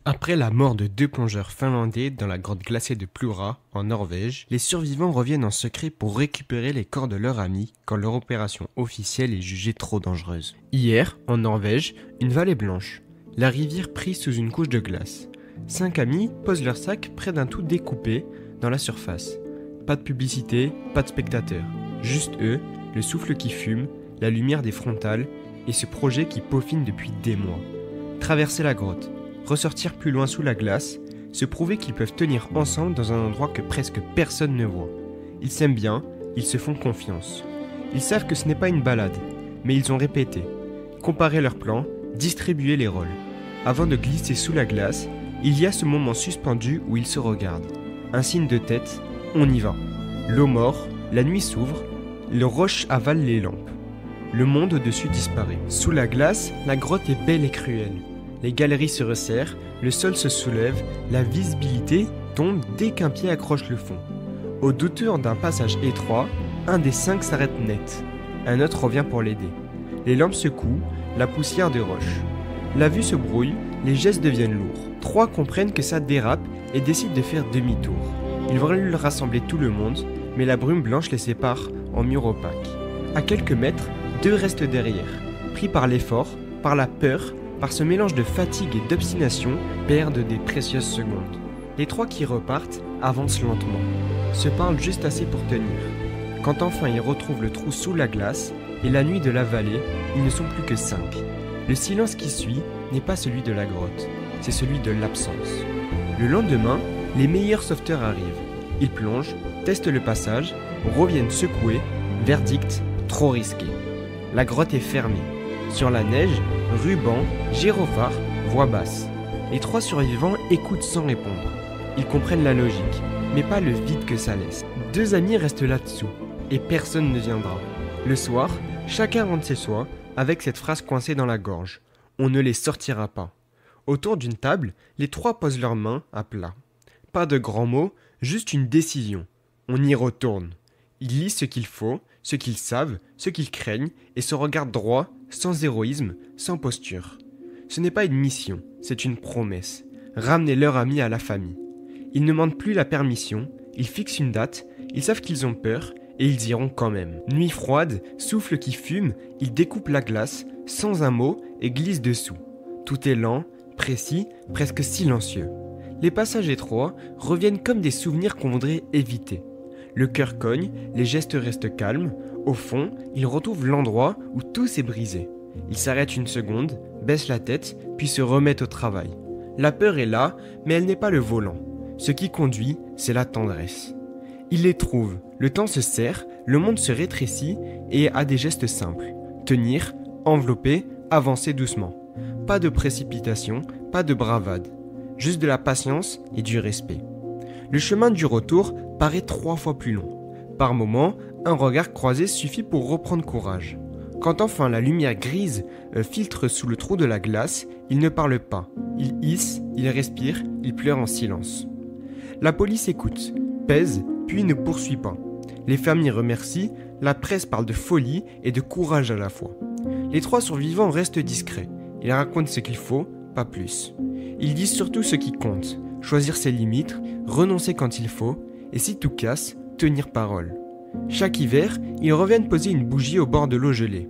Après la mort de 2 plongeurs finlandais dans la grotte glacée de Plura, en Norvège, les survivants reviennent en secret pour récupérer les corps de leurs amis quand leur opération officielle est jugée trop dangereuse. Hier, en Norvège, une vallée blanche. La rivière prise sous une couche de glace. 5 amis posent leur sac près d'un tout découpé dans la surface. Pas de publicité, pas de spectateurs. Juste eux, le souffle qui fume, la lumière des frontales et ce projet qui peaufine depuis des mois. Traverser la grotte. Ressortir plus loin sous la glace, se prouver qu'ils peuvent tenir ensemble dans un endroit que presque personne ne voit. Ils s'aiment bien, ils se font confiance. Ils savent que ce n'est pas une balade, mais ils ont répété, comparé leurs plans, distribué les rôles. Avant de glisser sous la glace, il y a ce moment suspendu où ils se regardent. Un signe de tête, on y va. L'eau mord, la nuit s'ouvre, le roche avale les lampes. Le monde au-dessus disparaît. Sous la glace, la grotte est belle et cruelle. Les galeries se resserrent, le sol se soulève, la visibilité tombe dès qu'un pied accroche le fond. Au détour d'un passage étroit, un des 5 s'arrête net. Un autre revient pour l'aider. Les lampes secouent, la poussière de roche. La vue se brouille, les gestes deviennent lourds. 3 comprennent que ça dérape et décident de faire demi-tour. Ils veulent rassembler tout le monde, mais la brume blanche les sépare en mur opaque. À quelques mètres, 2 restent derrière, pris par l'effort, par la peur, par ce mélange de fatigue et d'obstination, perdent des précieuses secondes. Les 3 qui repartent avancent lentement, se parlent juste assez pour tenir. Quand enfin ils retrouvent le trou sous la glace et la nuit de la vallée, ils ne sont plus que 5. Le silence qui suit n'est pas celui de la grotte, c'est celui de l'absence. Le lendemain, les meilleurs sauveteurs arrivent. Ils plongent, testent le passage, reviennent secoués, verdict, trop risqué. La grotte est fermée. Sur la neige, ruban, gyrophare, voix basse. Les 3 survivants écoutent sans répondre. Ils comprennent la logique, mais pas le vide que ça laisse. 2 amis restent là-dessous, et personne ne viendra. Le soir, chacun rentre chez soi, avec cette phrase coincée dans la gorge. On ne les sortira pas. Autour d'une table, les 3 posent leurs mains à plat. Pas de grands mots, juste une décision. On y retourne. Ils lisent ce qu'il faut, ce qu'ils savent, ce qu'ils craignent, et se regardent droit, sans héroïsme, sans posture. Ce n'est pas une mission, c'est une promesse. Ramener leur ami à la famille. Ils ne demandent plus la permission, ils fixent une date, ils savent qu'ils ont peur, et ils iront quand même. Nuit froide, souffle qui fume, ils découpent la glace, sans un mot, et glissent dessous. Tout est lent, précis, presque silencieux. Les passages étroits reviennent comme des souvenirs qu'on voudrait éviter. Le cœur cogne, les gestes restent calmes. Au fond, ils retrouvent l'endroit où tout s'est brisé. Ils s'arrêtent une seconde, baissent la tête, puis se remettent au travail. La peur est là, mais elle n'est pas le volant. Ce qui conduit, c'est la tendresse. Ils les trouvent, le temps se serre, le monde se rétrécit et a des gestes simples. Tenir, envelopper, avancer doucement. Pas de précipitation, pas de bravade. Juste de la patience et du respect. Le chemin du retour paraît 3 fois plus long. Par moments, un regard croisé suffit pour reprendre courage. Quand enfin la lumière grise filtre sous le trou de la glace, ils ne parlent pas. Ils hissent, ils respirent, ils pleurent en silence. La police écoute, pèse, puis ne poursuit pas. Les familles remercient, la presse parle de folie et de courage à la fois. Les 3 survivants restent discrets. Ils racontent ce qu'il faut, pas plus. Ils disent surtout ce qui compte. Choisir ses limites, renoncer quand il faut, et si tout casse, tenir parole. Chaque hiver, ils reviennent poser une bougie au bord de l'eau gelée.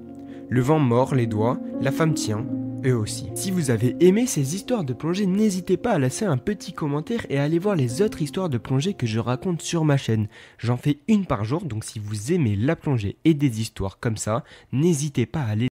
Le vent mord les doigts, la femme tient, eux aussi. Si vous avez aimé ces histoires de plongée, n'hésitez pas à laisser un petit commentaire et à aller voir les autres histoires de plongée que je raconte sur ma chaîne. J'en fais une par jour, donc si vous aimez la plongée et des histoires comme ça, n'hésitez pas à aller